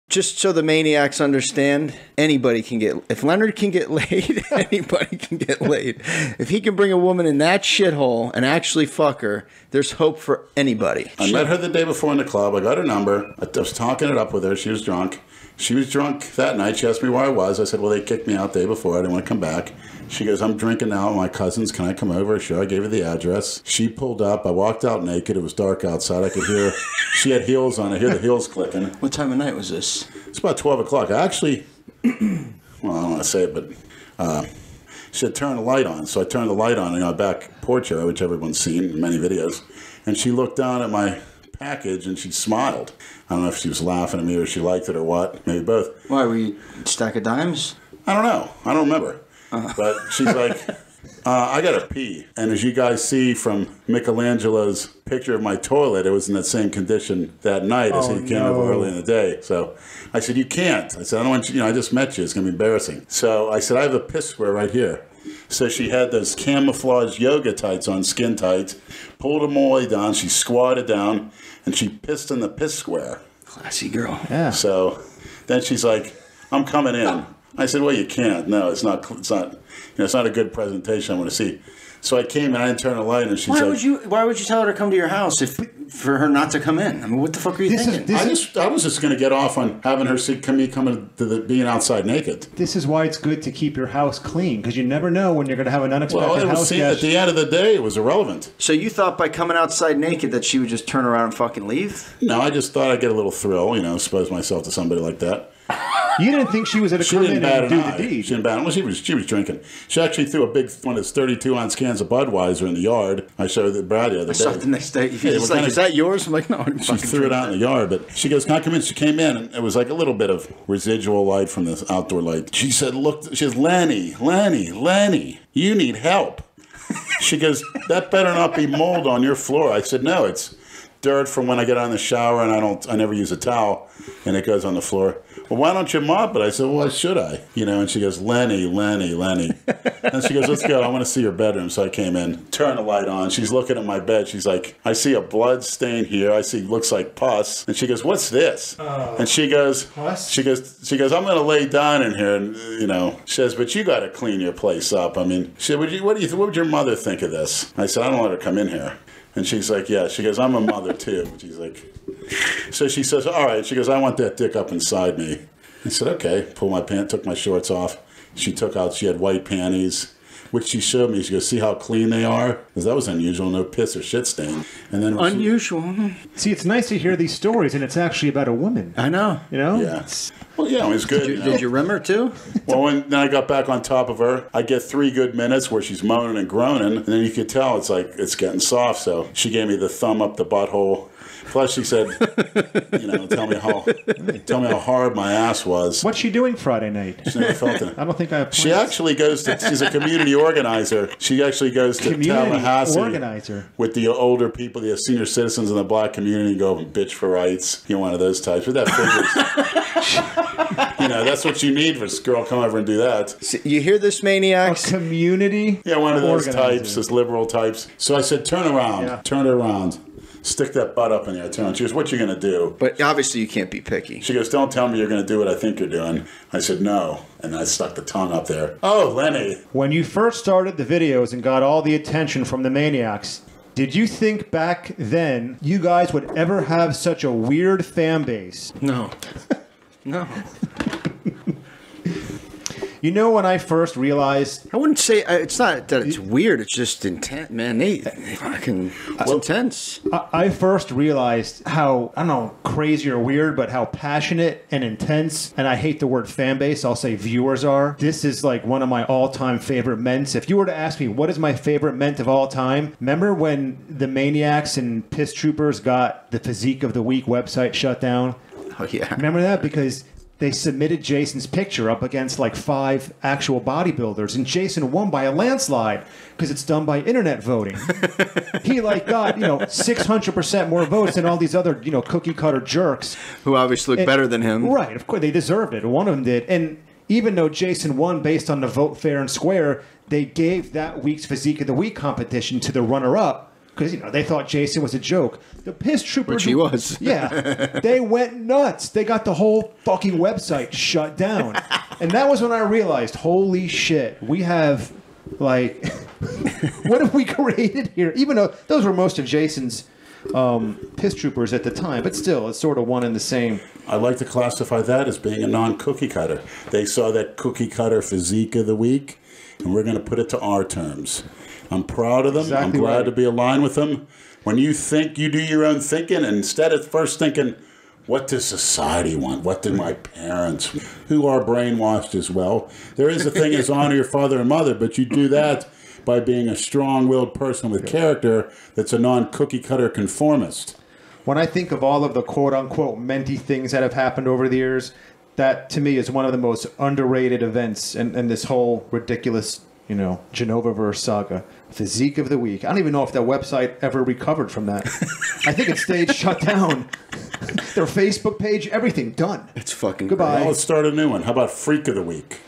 Just so the maniacs understand, anybody can get... If Leonard can get laid, anybody can get laid. If he can bring a woman in that shithole and actually fuck her, there's hope for anybody. I met her the day before in the club. I got her number. I was talking it up with her. She was drunk. She was drunk that night. She asked me where I was. I said, well, they kicked me out the day before. I didn't want to come back. She goes, I'm drinking now with my cousins. Can I come over? Sure. I gave her the address. She pulled up. I walked out naked. It was dark outside. I could hear, she had heels on. I hear the heels clicking. What time of night was this? It's about 12 o'clock. I actually, well, I don't want to say it, but she had turned the light on. So I turned the light on in our back porch area, which everyone's seen in many videos. And she looked down at my package and she smiled. I don't know if she was laughing at me or she liked it or what. Maybe both. Why, were you a stack of dimes? I don't know. I don't remember. But she's like, I got to pee. And as you guys see from Michelangelo's picture of my toilet, it was in that same condition that night as he came over early in the day. So I said, you can't. I said, I don't want you, I just met you. It's going to be embarrassing. So I said, I have a piss square right here. So she had those camouflage yoga tights on, skin tights, pulled them all the way down. She squatted down and she pissed in the piss square. Classy girl. Yeah. So then she's like, I'm coming in. I said, well, you can't. No, it's not, it's not a good presentation I want to see. So I came and I didn't turn the light and she's like... Why would you tell her to come to your house for her not to come in? I mean, what the fuck are you thinking? I was just going to get off on having her see coming to being outside naked. This is why it's good to keep your house clean, because you never know when you're going to have an unexpected house guest. At the end of the day, it was irrelevant. So you thought by coming outside naked that she would just turn around and fucking leave? No, I just thought I'd get a little thrill, expose myself to somebody like that. You didn't think she was going to come in and do the deed. She didn't bat. Well, she was drinking. She actually threw a big one of those 32-ounce cans of Budweiser in the yard. I showed the Brad the other day. I saw it the next day. He's like, is that yours? I'm like, no. She threw it out in the yard, but she goes, can I come in? She came in, and it was like a little bit of residual light from this outdoor light. She said, look, she goes, Lenny, you need help. She goes, that better not be mold on your floor. I said, no, it's dirt from when I get out in the shower, and I never use a towel, and it goes on the floor. Well, why don't you mop it? I said, well, why should I? And she goes, Lenny. And she goes, let's go. I want to see your bedroom. So I came in, turned the light on. She's looking at my bed. She's like, I see a blood stain here. I see, looks like pus. And she goes, what's this? And she goes, pus? She goes, I'm going to lay down in here. And, she says, but you got to clean your place up. I mean, she said, what would your mother think of this? I said, I don't let her come in here. And she's like, yeah. She goes, I'm a mother too. And she's like, so she says, all right. She goes, I want that dick up inside me. I said, okay. Pulled my pants, took my shorts off. She had white panties, which she showed me. She goes, see how clean they are? Because that was unusual. No piss or shit stain. And then unusual. See, it's nice to hear these stories, and it's actually about a woman. I know. Yeah. Well, yeah, it was good. Did you rim her too? Well, then I got back on top of her. I get 3 good minutes where she's moaning and groaning, and then you could tell it's like it's getting soft. So she gave me the thumb up the butthole. Plus, she said, tell me how hard my ass was. What's she doing Friday night? She never felt it. I don't think I have plans. She actually goes to, she's a community organizer. She actually goes to Tallahassee with the older people, the senior citizens in the black community, and go and bitch for rights. You're one of those types. But that figures. That's what you need for a girl come over and do that. So you hear this, maniacs? A community Yeah, one of those organizer. types, those liberal types. So I said, turn around. Yeah. Turn it around. Stick that butt up in there. Turn. She goes, what you going to do? But obviously you can't be picky. She goes, don't tell me you're going to do what I think you're doing. I said, no. And I stuck the tongue up there. Oh, Lenny. When you first started the videos and got all the attention from the maniacs, did you think back then you guys would ever have such a weird fan base? No. No. When I first realized... I wouldn't say... It's not that it's weird. It's just intense. Man, it's intense. I first realized how, I don't know, crazy or weird, but how passionate and intense, and I hate the word fan base, I'll say viewers are. This is like one of my all-time favorite ments. If you were to ask me, what is my favorite ment of all time? Remember when the Maniacs and Piss Troopers got the Physique of the Week website shut down? Oh, yeah. Remember that? Because... they submitted Jason's picture up against like 5 actual bodybuilders, and Jason won by a landslide because it's done by internet voting. He got 600% more votes than all these other cookie cutter jerks who obviously look better than him. Right, of course they deserved it. One of them did, and even though Jason won based on the vote fair and square, they gave that week's Physique of the Week competition to the runner-up, because they thought Jason was a joke. The piss troopers, Which he was. Yeah, they went nuts. They got the whole fucking website shut down, and that was when I realized, holy shit, we have like, what have we created here? Even though those were most of Jason's piss troopers at the time, but still, it's sort of one and the same. I like to classify that as being a non-cookie cutter. They saw that cookie cutter physique of the week, and we're going to put it to our terms. I'm proud of them. Exactly I'm glad right. to be aligned with them. When you think, you do your own thinking, and instead of first thinking, what does society want? What do my parents, who are brainwashed as well? There is a thing as honor your father and mother, but you do that by being a strong-willed person with character that's a non-cookie cutter conformist. When I think of all of the quote-unquote menti things that have happened over the years, that to me is one of the most underrated events in this whole ridiculous, Genovaverse saga. Physique of the week. I don't even know if that website ever recovered from that. I think it stayed shut down. Their Facebook page, everything done. It's fucking Goodbye. great. Well, let's start a new one. How about Freak of the Week?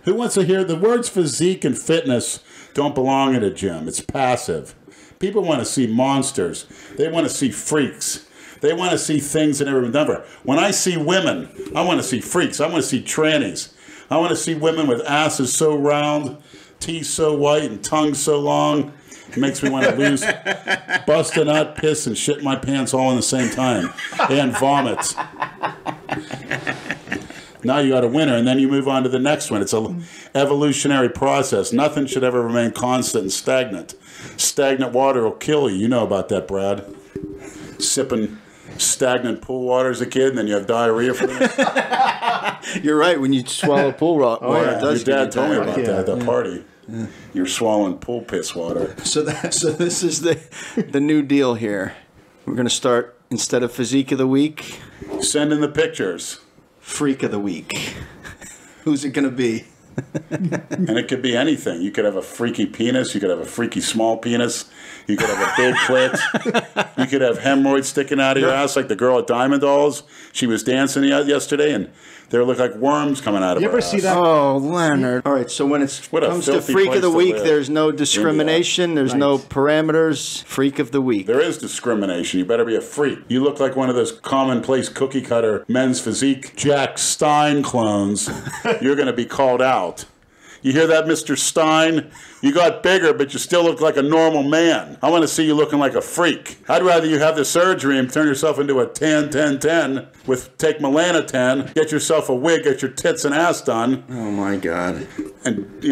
Who wants to hear the words physique and fitness don't belong at a gym? It's passive. People want to see monsters. They want to see freaks. They want to see things that never been done before. When I see women, I want to see freaks. I want to see trannies. I want to see women with asses so round, teeth so white, and tongues so long. It makes me want to lose, bust a nut, piss, and shit my pants all in the same time. And vomit. Now you got a winner, and then you move on to the next one. It's an evolutionary process. Nothing should ever remain constant and stagnant. Stagnant water will kill you. You know about that, Brad. Sipping stagnant pool water as a kid, and then you have diarrhea for the You're right. When you swallow pool water, yeah. it does Your dad give told me diarrhea. about that at the party. You're swallowing pool piss water. So this is the new deal here. We're going to start, instead of Physique of the Week, Send in the pictures. Freak of the Week. Who's it going to be? And it could be anything. You could have a freaky penis. You could have a freaky small penis. You could have a big clit. You could have hemorrhoids sticking out of your ass like the girl at Diamond Dolls. She was dancing yesterday, and they look like worms coming out of You her ever ass. see that? Oh, Leonard. All right, so when it What a comes to filthy Freak of place the to Week, live. there's no discrimination. There's no Right. parameters. Freak of the Week. There is discrimination. You better be a freak. You look like one of those commonplace cookie cutter men's physique Jack Stein clones. You're going to be called out. You hear that, Mr. Stein? You got bigger, but you still look like a normal man. I want to see you looking like a freak. I'd rather you have the surgery and turn yourself into a 10-10-10 with take Melanotan, get yourself a wig, get your tits and ass done, Oh, my God. and,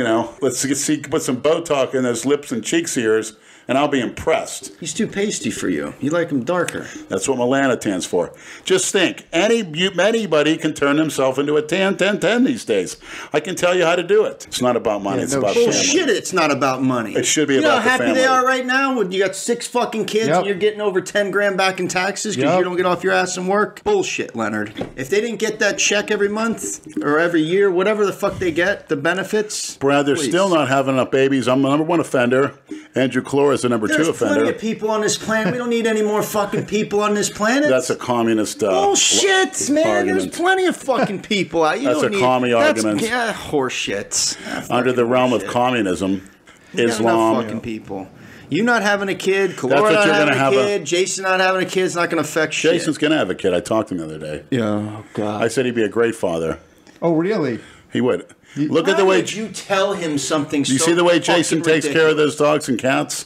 let's see, put some Botox in those lips and cheeks of yours, and I'll be impressed. He's too pasty for you. You like him darker. That's what Melanotan's for. Just think, anybody can turn himself into a 10-10-10 these days. I can tell you how to do it. It's not about money. Yeah, It's no about shit. family. Bullshit, it's not about money. It should be you know about how the happy they family. are right now when you got 6 fucking kids Yep. and you're getting over 10 grand back in taxes because Yep. you don't get off your ass and work? Bullshit, Leonard. If they didn't get that check every month or every year, whatever the fuck they get, the benefits. Brad, they're please. still not having enough babies. I'm the number 1 offender. Andrew Clore is the number 2 There's offender. plenty of people on this planet. We don't need any more fucking people on this planet. That's a communist bullshit, man. argument. There's plenty of fucking people out. You That's don't a need, commie that's, argument. Yeah, horseshit. Under the realm of communism, You got enough Islam. fucking people. You not having a kid, That's Kalora what not you're having gonna a have kid, Jason not having a kid is not going to affect shit. Jason's going to have a kid. I talked to him the other day. Yeah, oh God. I said he'd be a great father. Oh, really? He would. Look Why at the way. would you tell him something Do you so see the way Jason fucking takes care of ridiculous? those dogs and cats?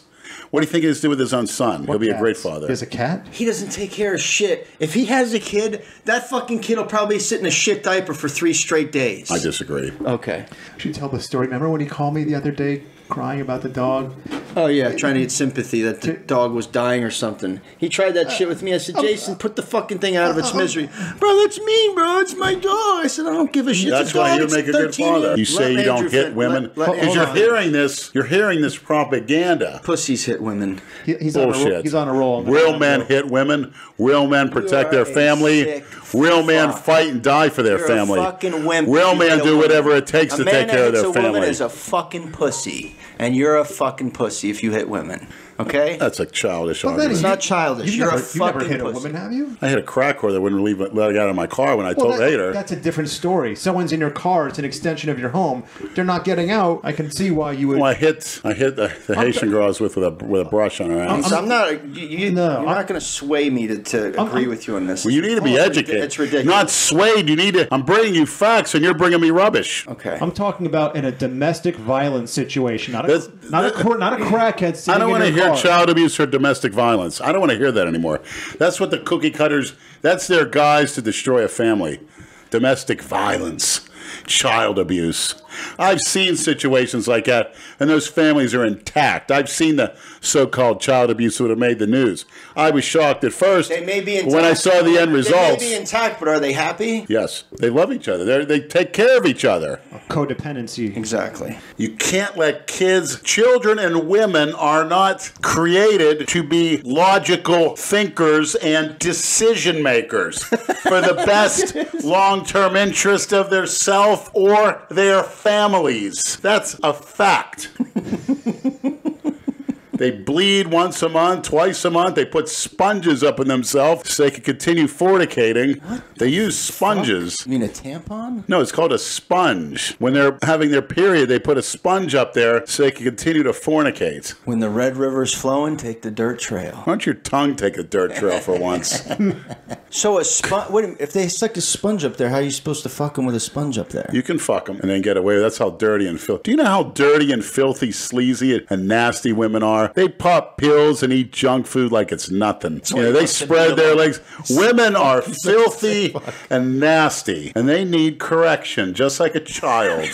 What do you think he has to do with his own son? He'll be a great Cats? father. There's a cat? He doesn't take care of shit. If he has a kid, that fucking kid will probably sit in a shit diaper for 3 straight days. I disagree. Okay. Should tell the story. Remember when he called me the other day crying about the dog? Oh, yeah, trying to get sympathy that the dog was dying or something. He tried that shit with me. I said, Jason, put the fucking thing out of its misery. Bro, that's mean, bro. It's my dog. I said, I don't give a shit. That's It's a why dog. you It's make a good 13 father. years. You say Let you don't Andrew hit fin- women let because you're Andrew- hearing this propaganda. Pussies hit women. He's on a roll. Bullshit. He's on a roll. Real men hit women. Real men protect You their are a family. sick Real men fuck. fight and die for their You're family. a fucking wimp. Real You men hit a do woman. whatever it takes to take care of their A man that hits a woman family. is a fucking pussy, and you're a fucking pussy if you hit women. Okay? That's a childish Well, argument. It's not childish. You're a you never fucking hit a pussy. woman, have you? I hit a crack whore that wouldn't let it out of my car when I told her. That's a different story. Someone's in your car. It's an extension of your home. They're not getting out. I can see why you would. Well, I hit the Haitian girl I was with a brush on her ass. So I'm not. You're not going to sway me to agree with you on this. Well, you need to be educated. It's ridiculous. Not swayed. You need to. I'm bringing you facts, and you're bringing me rubbish. Okay. I'm talking about in a domestic violence situation, not a crackhead sitting I don't want to in your hear car. child abuse or domestic violence. I don't want to hear that anymore. That's what the cookie cutters. That's their guise to destroy a family. Domestic violence, child abuse. I've seen situations like that, and those families are intact. I've seen the so-called child abuse that would have made the news. I was shocked at first. They may be intact. When I saw the end results. They may be intact, but are they happy? Yes, they love each other. They take care of each other. Codependency. Exactly. You can't let kids, children and women are not created to be logical thinkers and decision makers for the best long-term interest of their self or their families. That's a fact. They bleed once a month, twice a month. They put sponges up in themselves so they can continue fornicating. What? They use sponges. You mean a tampon? No, it's called a sponge. When they're having their period, they put a sponge up there so they can continue to fornicate. When the Red River's flowing, take the dirt trail. Why don't your tongue take a dirt trail for once? So a sponge. If they stick a sponge up there, how are you supposed to fuck them with a sponge up there? You can fuck them and then get away. That's how dirty and filthy. Do you know how dirty and filthy, sleazy, and nasty women are? They pop pills and eat junk food like it's nothing. They spread their legs. Women are filthy and nasty, and they need correction, just like a child.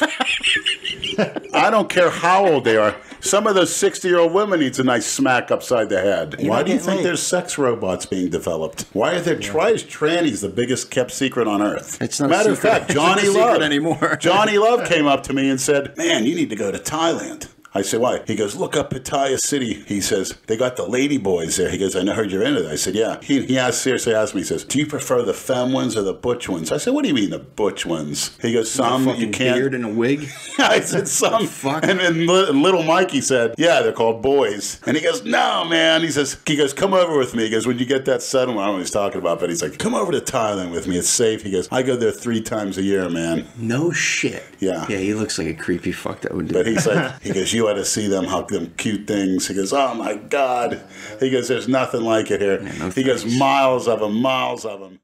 I don't care how old they are. Some of those 60-year-old women needs a nice smack upside the head. Why do you think there's sex robots being developed? Why are there why is trannies the biggest kept secret on earth? It's not Matter a secret. of fact, Johnny It's not a Love secret anymore. Johnny Love came up to me and said, "Man, you need to go to Thailand." I said, why? He goes, look up Pattaya City. He says, they got the lady boys there. He goes, I heard you're into that. I said, yeah. He seriously asked me, he says, do you prefer the femme ones or the butch ones? I said, what do you mean the butch ones? He goes, some you can't. Beard and a wig? I said, some. And then little Mikey said, yeah, they're called boys. And he goes, no, man. He goes, come over with me. He goes, when you get that settlement, I don't know what he's talking about, but he's like, come over to Thailand with me. It's safe. He goes, I go there 3 times a year, man. No shit. Yeah. Yeah, he looks like a creepy fuck that would do But that. he's like, he goes, you ought to see them cute things. He goes, oh my God. He goes, there's nothing like it here. Yeah, no he goes, miles of them.